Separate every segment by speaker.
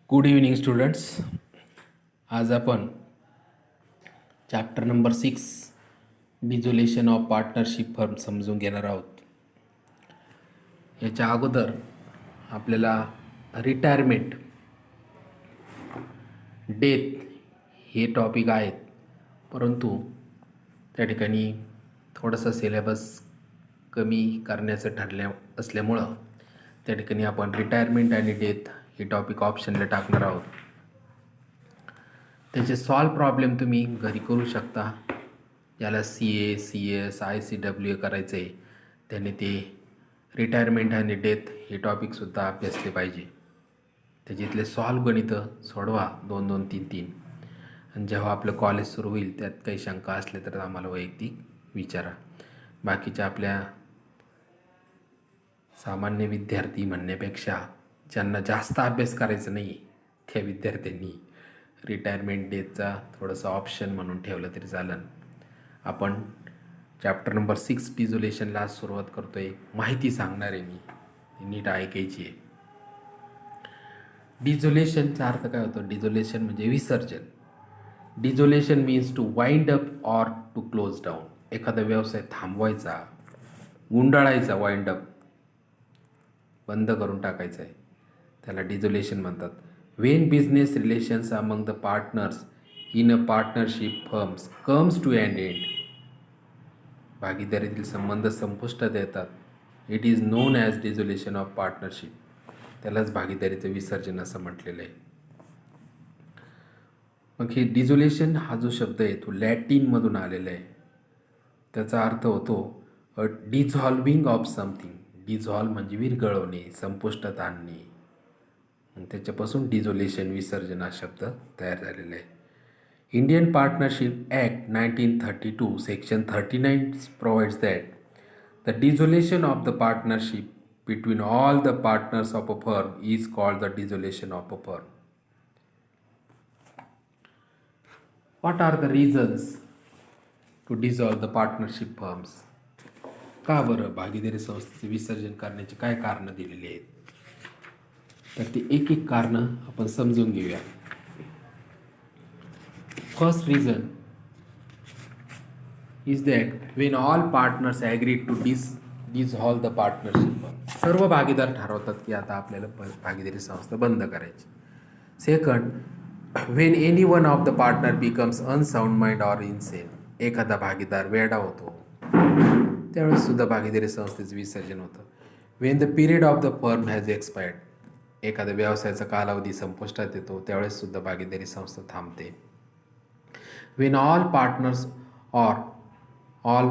Speaker 1: Good evening students. आज आपण chapter number 6 dissolution of partnership firm समजून घेणार आहोत. याच्या अगोदर आपल्याला रिटायरमेंट, डेथ हे टॉपिक आहेत, परंतु त्या ठिकाणी थोडंसं सिलेबस कमी करण्याचं ठरल्या असल्यामुळं त्या ठिकाणी आपण रिटायरमेंट आणि डेथ हे टॉपिक ऑप्शनला टाकणार आहोत. त्याचे सॉल्व प्रॉब्लेम तुम्ही घरी करू शकता. ज्याला CA, CS, ICWA करायचं आहे त्याने ते रिटायरमेंट आणि डेथ हे टॉपिकसुद्धा अभ्यासले पाहिजे. त्याच्यातले सॉल्व गणितं सोडवा 2-2, 3-3. आणि जेव्हा आपलं कॉलेज सुरू होईल त्यात काही शंका असल्या तर आम्हाला वैयक्तिक विचारा. बाकीच्या आपल्या सामान्य विद्यार्थी म्हणण्यापेक्षा ज्यांना जास्त अभ्यास करायचा नाही त्या विद्यार्थ्यांनी रिटायरमेंट डेटचा थोडंसं ऑप्शन म्हणून ठेवलं तरी चालेल. आपण चॅप्टर नंबर 6 डिझोल्युशनला सुरुवात करतो आहे. माहिती सांगणार आहे मी, नीट ऐकायची आहे. डिझोल्युशनचा अर्थ काय होतो? डिझोल्युशन म्हणजे विसर्जन. Dissolution means to wind up or to close down. एखादा व्यवसाय थांबवायचा, गुंडाळायचा, वाइंड अप बंद करून टाकायचं आहे, त्याला डिझोल्युशन म्हणतात. When business relations among the partners in a partnership firms comes to and end, भागीदारीतील संबंध संपुष्टात येतात, it is known as dissolution of partnership. त्यालाच भागीदारीचं विसर्जन असं म्हटलेलं आहे. मग हे डिझोल्युशन हा जो शब्द आहे तो लॅटिनमधून आलेला आहे. त्याचा अर्थ होतो अ डिझॉल्विंग ऑफ समथिंग. डिझॉल्व म्हणजे विरघळवणे, संपुष्टात आणणे. त्याच्यापासून डिझोल्युशन, विसर्जन हा शब्द तयार झालेला आहे. Indian partnership act 1932 section 39 provides that the dissolution of the partnership between all the partners of a firm is called the dissolution of a firm. What are the reasons to dissolve the partnership firms? का बरं भागीदारी संस्थेचे विसर्जन करण्याची काय कारणं दिलेली आहेत? तर ती एक एक कारणं आपण समजून घेऊया. First reason is that when all partners agree to dissolve the partnership firm. सर्व भागीदार ठरवतात की आता आपल्याला भागीदारी संस्था बंद करायची. Second, Wien any one of the partner becomes unsound mind or insane. एखादा भागीदार वेडा होतो त्यावेळेस सुद्धा भागीदारी संस्थेचं विसर्जन होतं. When the period of the firm has expired. एखाद्या व्यवसायाचा कालावधी संपुष्टात येतो त्यावेळेस सुद्धा भागीदारी संस्था थांबते. When all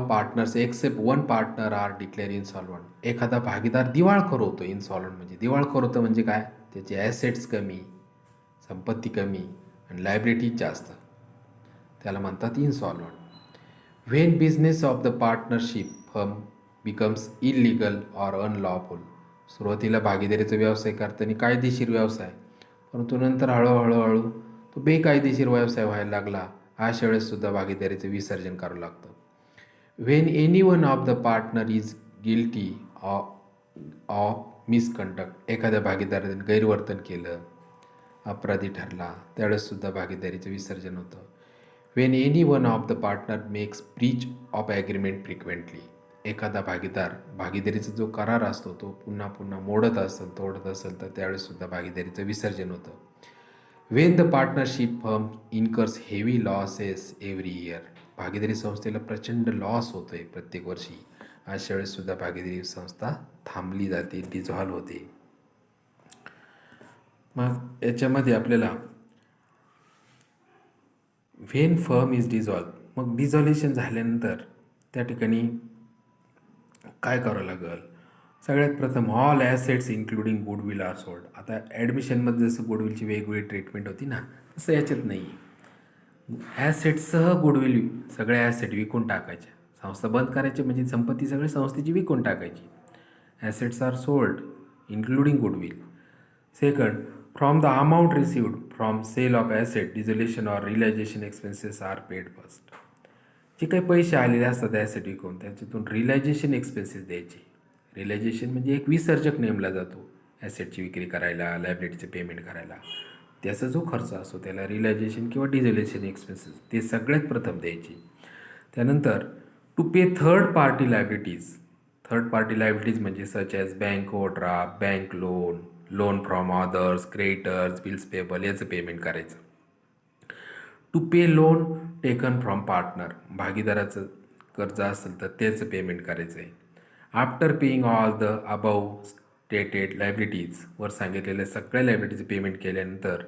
Speaker 1: partners except one partner are declare insolvent. एखादा भागीदार दिवाळखोर होतो. इन्सॉल्वंट म्हणजे दिवाळखोर होतं म्हणजे काय? त्याचे ॲसेट्स कमी, संपत्ती कमी आणि लायबिलिटीज जास्त, त्याला म्हणतात insolvent. When business of the partnership firm becomes illegal or unlawful. सुरुवातीला भागीदारीचा व्यवसाय करताना कायदेशीर व्यवसाय, परंतु नंतर हळूहळू तो बेकायदेशीर व्यवसाय व्हायला लागला. अशा वेळेससुद्धा भागीदारीचं विसर्जन करावं लागतं. When any one of the partner is guilty of misconduct. एखाद्या भागीदाराने गैरवर्तन केलं, अपराधी ठरला, त्यावेळेससुद्धा भागीदारीचं विसर्जन होतं. Wien any one of the partner makes Breach of agreement frequently. एखादा भागीदार भागीदारीचा जो करार असतो तो पुन्हा पुन्हा तोडत असेल तर त्यावेळेससुद्धा भागीदारीचं विसर्जन होतं. When the partnership firm incurs heavy losses every year. भागीदारी संस्थेला प्रचंड लॉस होतो आहे प्रत्येक वर्षी. अशा वेळेससुद्धा भागीदारी संस्था थांबली जाते, डिझॉल्व होते. मग याच्यामध्ये आपल्याला व्हेन फर्म इज डिझॉल्व, मग डिझॉल्युशन झाल्यानंतर त्या ठिकाणी काय करावं लागेल? सगळ्यात प्रथम all assets including goodwill are sold. आता ॲडमिशनमध्ये जसं गुडविलची वेगवेगळी ट्रीटमेंट होती ना, तसं याच्यात नाही. ॲसेटसह गुडविल, सगळ्या ॲसेट विकून टाकायच्या. संस्था बंद करायची म्हणजे संपत्ती सगळी संस्थेची विकून टाकायची. Assets are sold including goodwill. Second, from the amount received from sale of asset dissolution or realisation expenses are paid first. जे काही पैसे आलेले असतात ॲसेट विकून त्याच्यातून रिलायझेशन एक्सपेन्सेस द्यायचे. रिलायझेशन म्हणजे एक विसर्जक नेमला जातो ॲसेटची विक्री करायला, लायबिलिटीचे पेमेंट करायला. त्याचा जो खर्च असतो त्याला रिलायझेशन किंवा डिझोलेशन एक्सपेन्सेस ते सगळ्यात प्रथम द्यायचे. त्यानंतर to pay third party liabilities. Third party liabilities म्हणजे such as bank overdraft, bank loan, loan from others, creditors, bills payable याचं पेमेंट करायचं. To pay loan taken from partner, भागीदाराचं कर्ज असेल तर त्याचं पेमेंट करायचं आहे. After paying all the above stated liabilities, वर सांगितलेल्या सगळ्या लायबिलिटीचं पेमेंट केल्यानंतर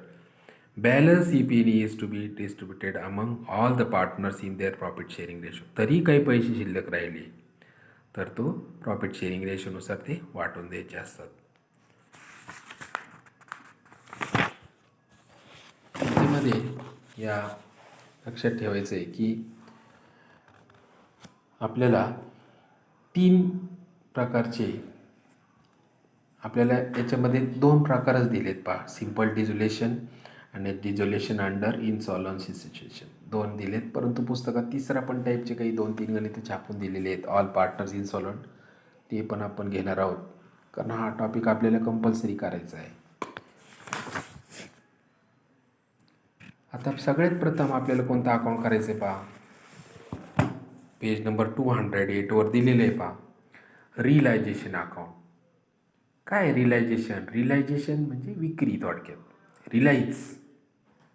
Speaker 1: balance EPN is to be distributed among all the partners in their profit sharing ratio. तरी काही पैसे शिल्लक राहिले तर तो प्रॉफिट शेअरिंग रेशोनुसार ते वाटून द्यायचे असतात. त्यामध्ये या लक्षात ठेवायचं आहे की आपल्याला 3 प्रकारचे आपल्याला याच्यामध्ये 2 प्रकारच दिलेत पहा, सिम्पल डिझोलेशन आणि डिझोलेशन अंडर इन्सॉल्वन्सी सिच्युएशन 2 दिलेत. परंतु पुस्तकात तिसरा पण टाईपचे काही 2-3 गणितं छापून दिलेले आहेत, ऑल पार्टनर्स इन्सॉल्वंट. ते पण आपण घेणार आहोत कारण हा टॉपिक आपल्याला कंपल्सरी करायचा आहे. आता सगळ्यात प्रथम आपल्याला कोणतं अकाउंट करायचं आहे पहा, पेज नंबर 208 दिलेलं आहे पहा, रिलायझेशन अकाउंट. काय रिलायझेशन? रिलायझेशन म्हणजे विक्री. थोडक्यात रिलाईज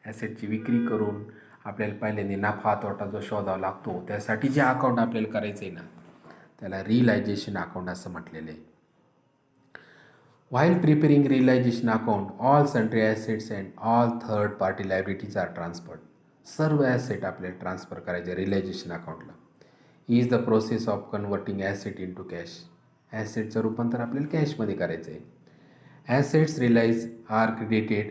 Speaker 1: ॲसेटची विक्री करून आपल्याला पहिल्यांदा नफा तोटा जो शोधावा लागतो त्यासाठी जे अकाउंट आपल्याला करायचं आहे ना त्याला रिलायझेशन अकाउंट असं म्हटलेलं आहे. While preparing realisation account all sundry assets and all third party liabilities are transferred. सर्व ॲसेट आपल्याला ट्रान्सफर करायचे रिलायझेशन अकाउंटला. Is the process of converting asset into cash. ॲसेटचं रूपांतर आपल्याला कॅशमध्ये करायचं आहे. Assets realise are credited.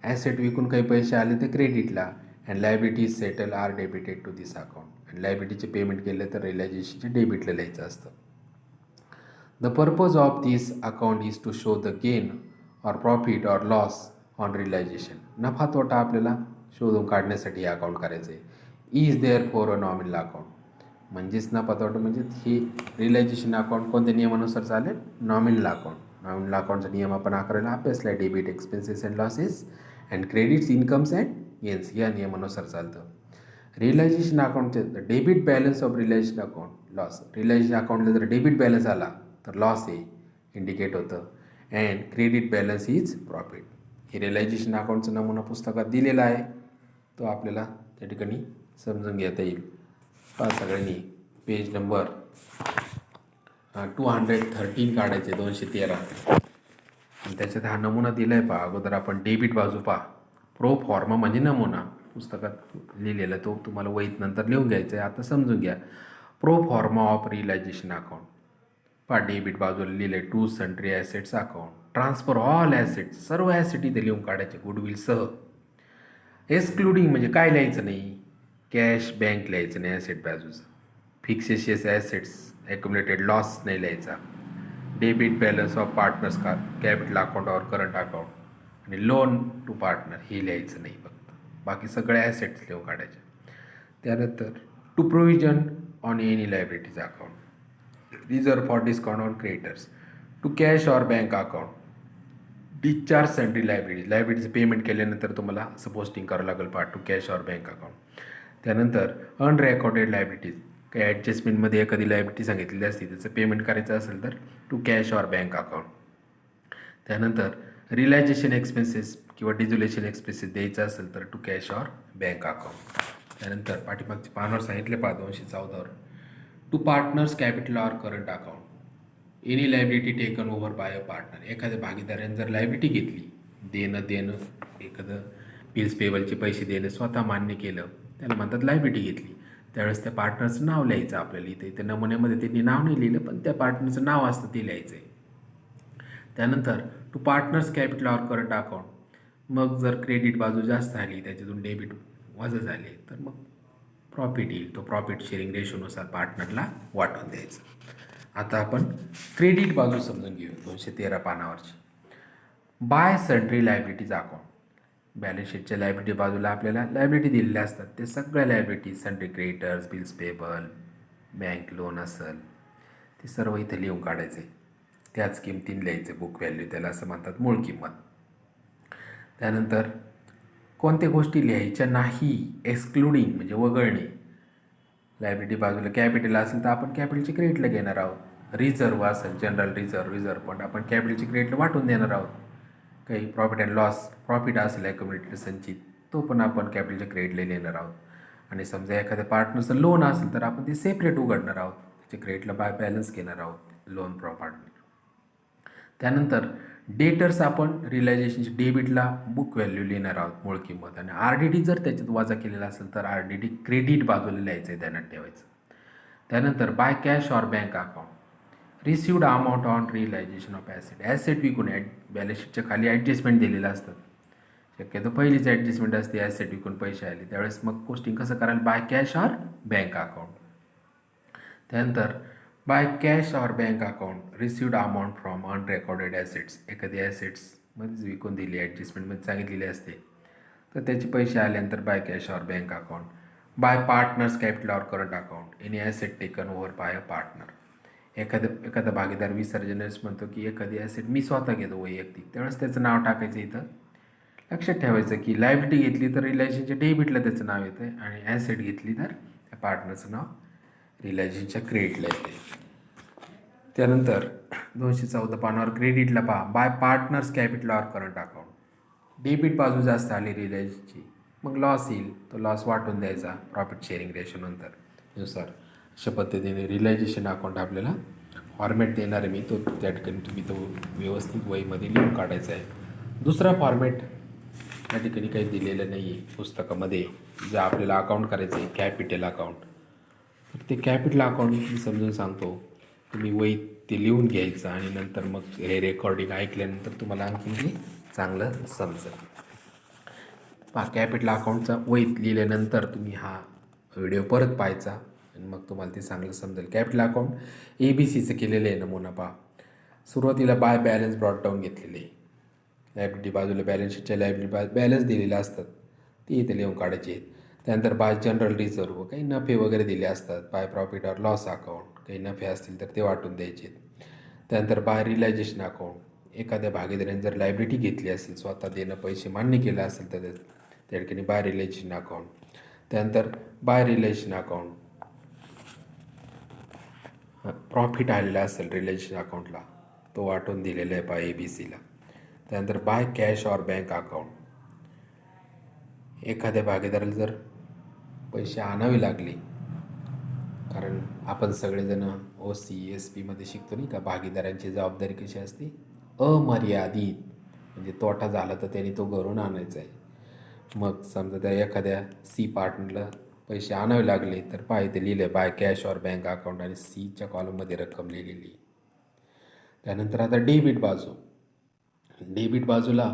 Speaker 1: ॲसेट विकून काही पैसे आले तर क्रेडिटला. And liabilities settle are debited to this account. आणि लायबिलिटीचे पेमेंट केलं तर रिलायझेशनचे डेबिटला लिहायचं असतं. The purpose of this account is to show the gain or profit or loss on realisation. नफा तोटा आपल्याला शोधून काढण्यासाठी हे अकाउंट करायचं आहे. Is there for a nominal account. म्हणजेच नफा तोटा म्हणजे हे रिलायझेशन अकाउंट कोणत्या नियमानुसार चालेल? Nominal account. नॉमिनल अकाउंटचा नियम आपण अकरायला अभ्यासला आहे. Debit expenses and losses and credits incomes and gains या नियमानुसार चालतं. रिलायझेशन अकाउंटचे debit balance of realisation account loss. Realisation अकाउंटला जर डेबिट बॅलन्स आला तर लॉस आहे इंडिकेट होतं. And credit balance is profit. हे रिलायझेशन अकाउंटचा नमुना पुस्तकात दिलेला आहे, तो आपल्याला त्या ठिकाणी समजून घेता येईल. पहा सगळ्यांनी पेज नंबर 213 काढायचे 213 आणि त्याच्यात हा नमुना दिला आहे पहा. अगोदर आपण डेबिट बाजू पहा. प्रो फॉर्मा म्हणजे नमुना पुस्तकात लिहिलेला, तो तुम्हाला वहीत नंतर लिहून घ्यायचा आहे. आता समजून घ्या. Pro forma of realisation account पहा. डेबिट बाजूला लिहिलं आहे to sundry assets account. Transfer all assets, सर्व ॲसेट इथे लिहून काढायचे गुडविलसह. एक्सक्लुडिंग म्हणजे काय लिहायचं नाही? कॅश बँक लिहायचं नाही ॲसेट बाजूचं. फिक्सेशियस ॲसेट्स ॲक्युमुलेटेड लॉस नाही लिहायचा. डेबिट बॅलन्स ऑफ पार्टनर्स का capital account or current account आणि लोन टू पार्टनर हे लिहायचं नाही फक्त. बाकी सगळ्या ॲसेट्स लिहून काढायचे. त्यानंतर to provision on any liabilities account. Reserve for discount on creditors. To cash or bank account. Discharge sundry liabilities. लायबिलिटीचं पेमेंट केल्यानंतर तुम्हाला असं पोस्टिंग करावं लागेल पहा to cash or bank account. त्यानंतर अनरेकॉर्डेड लायबिलिटीज. काही ॲडजस्टमेंटमध्ये एखादी लायबिलिटी सांगितलेली असते त्याचं पेमेंट करायचं असेल तर to cash or bank account. त्यानंतर रिलायझेशन एक्सपेन्सेस किंवा डिझोलेशन एक्सपेन्सेस द्यायचं असेल तर to cash or bank account. त्यानंतर पाठीमागचे पानावर सांगितले पहा 214 to partners capital or current account. Any liability taken over by a partner. एखाद्या भागीदाराने जर लायबिलिटी घेतली, देणं एखादं बिल्स पेबलचे पैसे देणं स्वतः मान्य केलं, त्याला म्हणतात लायबिलिटी घेतली. त्यावेळेस त्या पार्टनरचं नाव लिहायचं आपल्याला. इथे नमुन्यामध्ये त्यांनी नाव नाही लिहिलं पण त्या पार्टनरचं नाव असतं ते लिहायचं आहे. त्यानंतर to partners capital or current account. मग जर क्रेडिट बाजू जास्त आली, त्याच्यातून डेबिट वजा झाले तर मग प्रॉफिट येईल. तो प्रॉफिट शेअरिंग रेशोनुसार पार्टनरला वाटून द्यायचं. आता आपण क्रेडिट बाजू समजून घेऊ 213 पानावरची. By sundry liabilities account. Balance शीटच्या लायबिलिटी बाजूला आपल्याला लायबिलिटी दिलेल्या असतात. ते सगळ्या liability sundry creditors, bills payable, bank loan असेल ते सर्व इथे लिहून काढायचे. त्याच किमतीने लिहायचे बुक व्हॅल्यू, त्याला असं म्हणतात मूळ किंमत. त्यानंतर कोणत्या गोष्टी लिहायच्या नाही, एक्सक्लुडिंग म्हणजे वगळणे. लायबिलिटी बाजूला कॅपिटल असेल तर आपण कॅपिटलची क्रेडिटला घेणार आहोत. रिझर्व्ह असेल, जनरल रिझर्व्ह पण आपण कॅपिटलची क्रेडिटला वाटून देणार आहोत. काही प्रॉफिट अँड लॉस प्रॉफिट असेल ॲक्युमुलेटेड संचित, तो पण आपण कॅपिटलच्या क्रेडिटला लिहिणार आहोत. आणि समजा एखाद्या पार्टनरचं लोन असेल तर आपण ते सेपरेट उघडणार आहोत, त्याच्या क्रेडिटला बाय बॅलन्स घेणार आहोत लोन पार्टनर. त्यानंतर डेटर्स आपण रिअलायझेशनची डेबिटला बुक व्हॅल्यू लिहिणार आहोत, मूळ किंमत. आणि आर डी टी जर त्याच्यात वजा केलेला असेल तर आर डी टी क्रेडिट बाजूला लिहायचं आहे, ध्यानात ठेवायचं. त्यानंतर by cash or bank account received amount on realisation of asset विकून बॅलन्स शीटच्या खाली ॲडजस्टमेंट दिलेलं असतात. शक्यतो पहिलीच ॲडजस्टमेंट असते, ॲसेट विकून पैसे आले त्यावेळेस. मग पोस्टिंग कसं करायला, by cash or bank account. त्यानंतर by cash or bank account received amount from unrecorded assets. एखादी ॲसेट्समध्येच विकून दिली, ॲडजस्टमेंटमध्ये सांगितलेली असते, तर त्याचे पैसे आल्यानंतर by cash or bank account. By partners capital or current account any asset taken over by a partner. एखादा भागीदार विसर्जनस म्हणतो की एखादी ॲसेट मी स्वतः घेतो वैयक्तिक, त्यावेळेस त्याचं नाव टाकायचं. इथं लक्षात ठेवायचं की लायबिलिटी घेतली तर रिलायन्सच्या डेबिटला त्याचं नाव येतं आणि ॲसेट घेतली तर त्या पार्टनरचं नाव रिलायन्सच्या क्रेडिटला येते. त्यानंतर 214 पानावर क्रेडिटला पहा, bye partners capital or current account. Debit बाजू जास्त आली रिलायन्सची, मग लॉस येईल, तो लॉस वाटून द्यायचा प्रॉफिट शेअरिंग रेशो नंतर नुसार. अशा पद्धतीने रिलायझेशन अकाउंट आपल्याला फॉर्मॅट देणार आहे मी, तो त्या ठिकाणी तुम्ही तो व्यवस्थित वहीमध्ये लिहून काढायचा आहे. दुसरा फॉर्मॅट त्या ठिकाणी काही दिलेलं नाही आहे पुस्तकामध्ये, जे आपल्याला अकाउंट करायचं आहे कॅपिटल अकाउंट. तर ते कॅपिटल अकाउंट मी समजून सांगतो, तुम्ही वही ते लिहून घ्यायचं आणि नंतर मग हे रेकॉर्डिंग ऐकल्यानंतर तुम्हाला आणखी ते चांगलं समजेल. पहा, कॅपिटल अकाउंटचा वहीत लिहिल्यानंतर तुम्ही हा व्हिडिओ परत पाहायचा आणि मग तुम्हाला ते चांगलं समजेल. कॅपिटल अकाउंट ABCचं केलेलं आहे नमुना. पहा, सुरुवातीला बाय बॅलन्स ब्रॉड डाऊन घेतलेले आहे. लायबिलिटी बाजूला बॅलन्स शीटच्या लायबिलिटी बॅलन्स दिलेले असतात, ते इथे लिहून काढायचे आहेत. त्यानंतर बाय जनरल रिझर्व्ह काही नफे वगैरे दिले असतात. By profit or loss account काही नफे असतील तर ते वाटून द्यायचे. त्यानंतर बाय रिलायझेशन अकाउंट एखाद्या भागीदाराने जर लायबिलिटी घेतली असेल, स्वतः देणं पैसे मान्य केलं असेल तर त्या ठिकाणी बाय रिलेशन अकाउंट. त्यानंतर बाय रिलेशन अकाउंट प्रॉफिट आलेला असेल रिलेशन अकाउंटला, तो वाटून दिलेला आहे बाय ABCला. त्यानंतर by cash or bank account एखाद्या भागीदाराला जर पैसे आणावे लागले, कारण आपण सगळेजण OC-SP शिकतो नाही का, भागीदारांची जबाबदारी कशी असते, अमर्यादित. म्हणजे तोटा झाला तर त्यांनी तो घरून आणायचा आहे. मग समजा त्या एखाद्या C पार्टनरला पैसे आणावे लागले तर ते लिहिलं bye cash or bank account आणि Cच्या कॉलममध्ये रक्कम लिहिलेली. त्यानंतर आता डेबिट बाजूला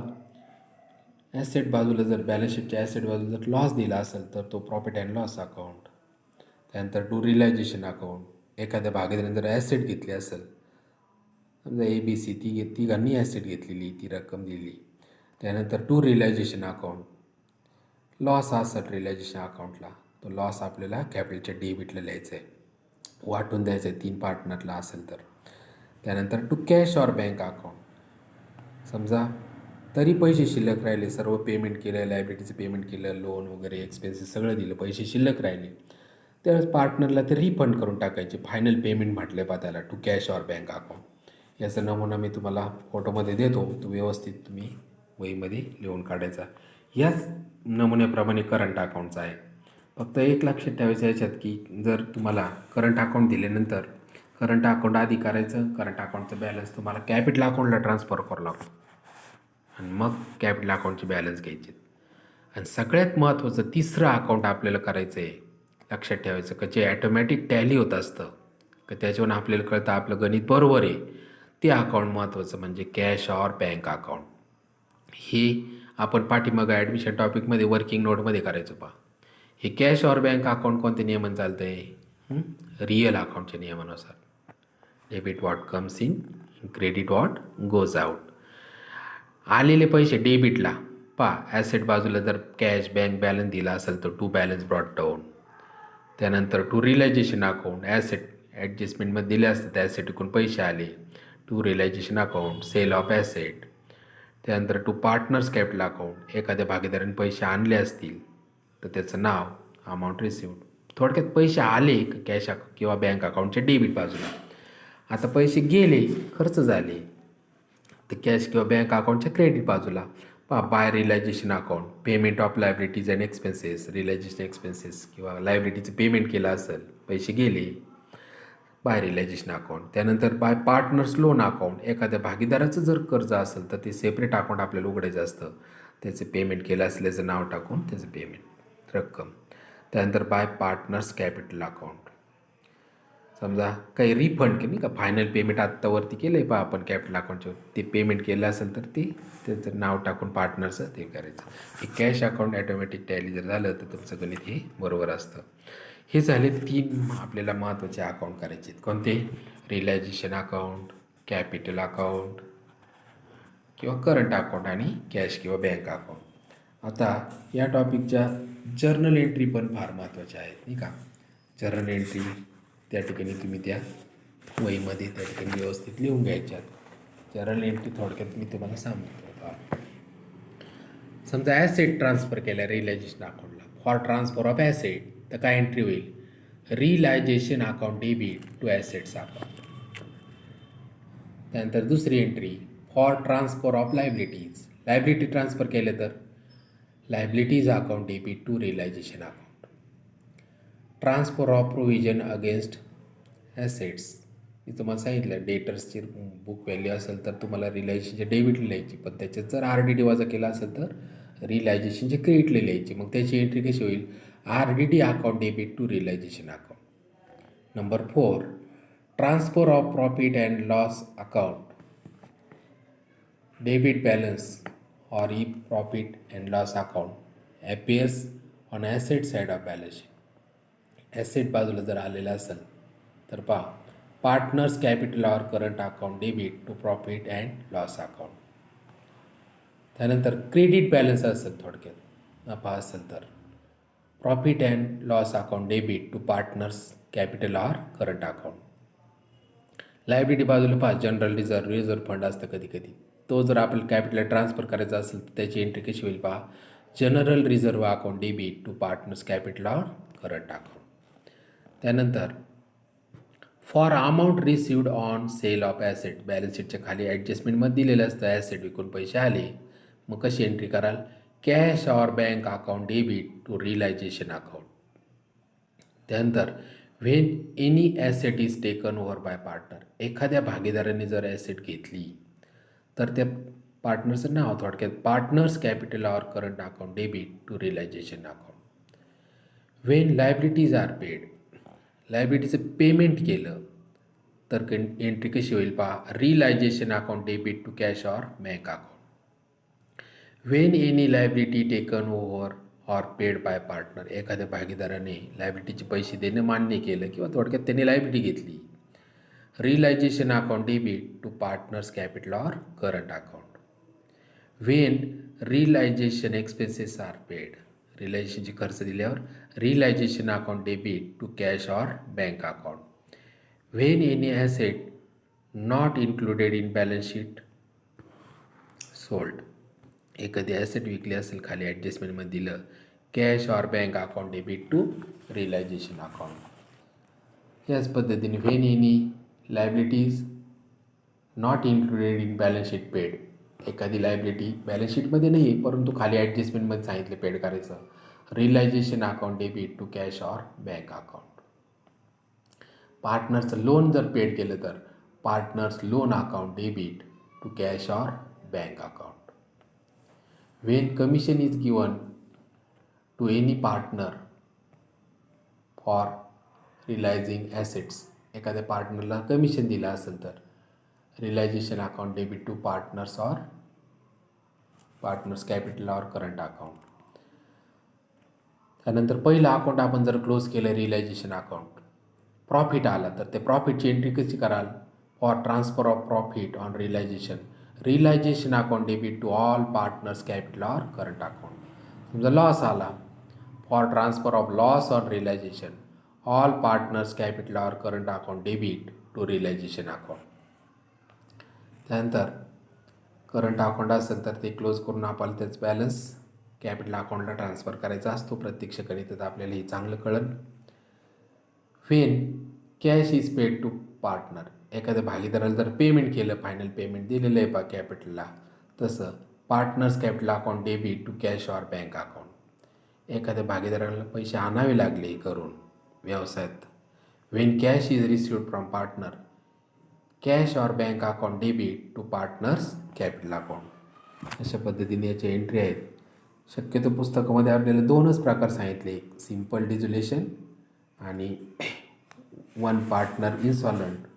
Speaker 1: ॲसेट बाजूला जर बॅलन्स शीटच्या ॲसेट बाजूला जर लॉस दिला असेल तर तो प्रॉफिट अँड लॉस अकाउंट. त्यानंतर टू रिलायझेशन अकाउंट एखाद्या भागीदाराने जर ॲसेट घेतली असेल, समजा ABC तिघांनी ॲसेट घेतलेली, ती रक्कम दिली. त्यानंतर टू रिलायझेशन अकाउंट लॉस असेल रिलायझेशन अकाउंटला, तो लॉस आपल्याला कॅपिटलच्या डेबिटला लिहायचं आहे, वाटून द्यायचं आहे 3 पार्टनरला असेल तर. त्यानंतर to cash or bank account समजा तरी पैसे शिल्लक राहिले, सर्व पेमेंट केलं, लायबिलिटीचं पेमेंट केलं, लोन वगैरे एक्सपेन्सेस सगळं दिलं, पैसे शिल्लक राहिले, त्यावेळेस पार्टनरला ते रिफंड करून टाकायचे. फायनल पेमेंट म्हटलं पा त्याला, to cash or bank account. याचा नमुना मी तुम्हाला फोटोमध्ये देतो, तो व्यवस्थित तुम्ही वहीमध्ये लिहून काढायचा. याच नमुन्याप्रमाणे करंट अकाउंटचा आहे. फक्त एक लक्षात ठेवायचं याच्यात की जर तुम्हाला करंट अकाउंट दिल्यानंतर करंट अकाउंट आधी करायचं, करंट अकाउंटचं बॅलन्स तुम्हाला कॅपिटल अकाउंटला ट्रान्सफर करावं लागतो आणि मग कॅपिटल अकाउंटचे बॅलन्स घ्यायचे. आणि सगळ्यात महत्त्वाचं तिसरं अकाउंट आपल्याला करायचं आहे, लक्षात ठेवायचं का जे ॲटोमॅटिक टॅली होत असतं, का त्याच्यावरून आपल्याला कळतं आपलं गणित बरोबर आहे, ते अकाउंट महत्त्वाचं म्हणजे कॅश ऑर बँक अकाउंट. हे आपण पाठीमागं ॲडमिशन टॉपिकमध्ये वर्किंग नोटमध्ये करायचं. पहा, हे कॅश ऑर बँक अकाउंट कोणते नियमन चालतं आहे, रिअल अकाउंटच्या नियमानुसार. Debit what comes in, credit what goes out. आलेले पैसे डेबिटला ॲसेट बाजूला जर कॅश बँक बॅलन्स दिला असेल तर टू बॅलन्स ब्रॉट डाऊन. त्यानंतर टू रिलायझेशन अकाउंट ॲसेट ॲडजस्टमेंटमध्ये दिले असतात, ॲसेट विकून पैसे आले, to realisation account sale of asset. त्यानंतर टू पार्टनर्स कॅपिटल अकाउंट, एखाद्या भागीदाराने पैसे आणले असतील तर त्याचं नाव, अमाऊंट रिसिव्ड. थोडक्यात पैसे आले कॅश किंवा बँक अकाउंटच्या डेबिट बाजूला. आता पैसे गेले, खर्च झाले तर कॅश किंवा बँक अकाउंटच्या क्रेडिट बाजूला. By realisation account, payment of liabilities and expenses, realisation expenses किंवा लायबिलिटीचं पेमेंट केलं असेल, पैसे गेले, बाय रिलायझेशन अकाउंट. त्यानंतर बाय पार्टनर्स लोन अकाउंट, एखाद्या भागीदाराचं जर कर्ज असेल तर ते सेपरेट अकाउंट आपल्याला उघडायचं असतं, त्याचे पेमेंट केलं असल्याचं नाव टाकून त्याचं पेमेंट रक्कम. त्यानंतर बाय पार्टनर्स कॅपिटल अकाउंट, समजा काही रिफंड की नाही का, फायनल पेमेंट आत्तावरती केलं आहे पहा आपण कॅपिटल अकाउंटच्या, ते पेमेंट केलं असेल तर ते त्याचं नाव टाकून पार्टनरचं ते करायचं. हे कॅश अकाउंट ॲटोमॅटिक टॅली जर झालं तर तुमचं गणित हे बरोबर असतं. हे झाले 3 आपल्याला महत्त्वाचे अकाउंट करायचे आहेत. कोणते? रिलायझेशन अकाउंट, कॅपिटल अकाउंट किंवा करंट अकाउंट आणि कॅश किंवा बँक अकाउंट. आता या टॉपिकच्या जर्नल एंट्री पण फार महत्त्वाच्या आहेत नाही का. जर्नल एंट्री त्या ठिकाणी तुम्ही त्या वहीमध्ये त्या ठिकाणी व्यवस्थित लिहून घ्यायच्यात. जर्नल एंट्री थोडक्यात मी तुम्हाला सांगतो. समजा ॲसेट ट्रान्सफर केला रिलायझेशन अकाउंटला, फॉर ट्रान्सफर ऑफ ॲसेट, तर काय एंट्री होईल? Realisation account debit to assets account. त्यानंतर दुसरी entry for transfer of liabilities, liability transfer केले तर liabilities account debit to realisation account. Transfer of provision against assets, मी तुम्हाला सांगितलं डेटर्सची बुक व्हॅल्यू असेल तर तुम्हाला रिलायझेशनचे डेबिटला लिहायची, पण त्याच्यात जर RDD वजा केला असेल तर रिलायझेशनचे क्रेडिटला लिहायची. मग त्याची एंट्री कशी होईल? RDD account debit to realisation account. Number 4, transfer of profit and loss account, debit balance और ई profit and loss account appears on asset side of balance sheet. Asset बाजूला जर आलेलं असेल तर पहा, partners capital or current account debit to profit and loss account. त्यानंतर credit balance असेल, थोडक्यात नफा असेल तर profit and loss account debit to partners capital or current account. Liability बाजूला पहा, जनरल रिझर्व्ह फंड असतं कधी कधी, तो जर आपल्याला कॅपिटल ट्रान्सफर करायचा असेल तर त्याची एंट्री कशी होईल पहा, general reserve account debit to partners capital or current account. त्यानंतर for amount received on sale of asset, balance शीटच्या खाली ॲडजस्टमेंटमध्ये दिलेलं असतं ॲसेट विकून पैसे आले, मग कशी एंट्री कराल? Cash or bank account debit to realisation account. त्यानंतर when any asset is taken over by partner, एखाद्या भागीदाराने जर ॲसेट घेतली तर त्या पार्टनरचं नाव, थोडक्यात partners capital or current account debit to realisation account. When liabilities are paid, लायबिलिटीचं पेमेंट केलं तर एंट्री कशी होईल पहा, realisation account debit to cash or bank account. When any liability taken over or paid by partner, एखाद्या भागीदाराने लायबिलिटीचे पैसे देणं मान्य केलं किंवा थोडक्यात त्यांनी लायबिलिटी घेतली, realisation account debit to partners capital or current account. When realisation expenses are paid, रिलायझेशनचे खर्च दिल्यावर realisation account debit to cash or bank account. When any asset not included in balance sheet sold, एखादी asset विकली असेल खाली ॲडजस्टमेंटमध्ये दिलं, cash or bank account debit to realisation account. याच पद्धतीने when any liabilities not included in balance sheet paid, एखादी liability balance शीटमध्ये नाही आहे परंतु खाली ॲडजस्टमेंटमध्ये सांगितलं पेड करायचं, realisation account debit to cash or bank account. पार्टनर्सचं लोन जर पेड केलं तर partners loan account debit to cash or bank account. When commission is given to any partner for realising assets, एखाद्या पार्टनरला कमिशन दिलं असेल तर realisation account debit to partners or partners capital or current account. त्यानंतर पहिलं account आपण जर close केलं रिलायझेशन अकाउंट, प्रॉफिट आला तर ते प्रॉफिटची एंट्री कशी कराल? For transfer of profit on realisation, realisation account debit to all partners capital or current account. समजा लॉस आला, for transfer of loss on realisation, all partners capital or current account debit to realisation account. त्यानंतर current account असेल तर ते close करून आपल्याला त्याच balance capital अकाउंटला ट्रान्सफर करायचा असतो. प्रत्यक्ष गणितात आपल्याला हे चांगलं कळलं. When cash is paid to partner, एखाद्या भागीदाराला जर पेमेंट केलं, फायनल पेमेंट दिलेलं आहे कॅपिटलला, तसं partners capital account debit to cash or bank account, एखाद्या भागीदाराला पैसे आणावे लागले करून व्यवसायात, when cash is received from partner cash or bank account debit to partners capital account. अशा पद्धतीने याच्या एंट्री आहेत. शक्यतो पुस्तकामध्ये आपल्याला दोनच प्रकार सांगितले, एक सिम्पल डिझोल्युशन आणि वन पार्टनर इन्सॉलंट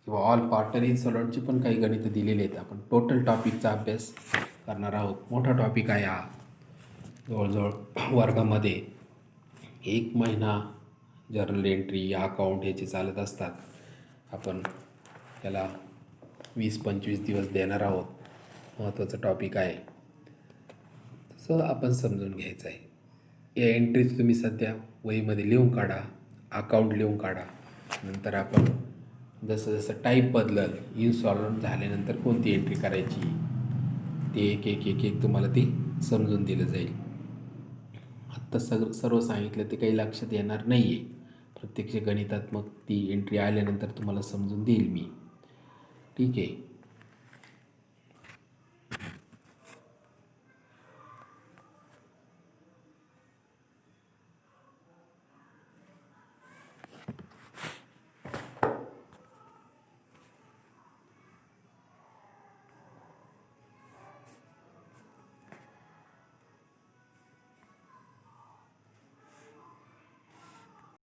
Speaker 1: किंवा ऑल पार्टनर इन्सॉलंटची पण काही गणितं दिलेली आहेत. आपण टोटल टॉपिकचा अभ्यास करणार आहोत. मोठा टॉपिक आहे हा. जवळजवळ वर्गामध्ये 1 महिना जर्नल एंट्री अकाउंट ह्याचे चालत असतात. आपण याला 20-25 दिवस देणार आहोत. महत्त्वाचा टॉपिक आहे, तसं आपण समजून घ्यायचं आहे. या एंट्रीज तुम्ही सध्या वहीमध्ये लिहून काढा, अकाउंट लिहून काढा. नंतर आपण जसं जसं टाईप बदलल, इन्स्टॉलमेंट झाल्यानंतर कोणती एंट्री करायची ते एक एक एक एक तुम्हाला ते समजून दिलं जाईल. आत्ता सर्व सांगितलं ते काही लक्षात येणार नाही आहे. प्रत्यक्ष गणितात मग ती एंट्री आल्यानंतर तुम्हाला समजून देईल मी. ठीक आहे.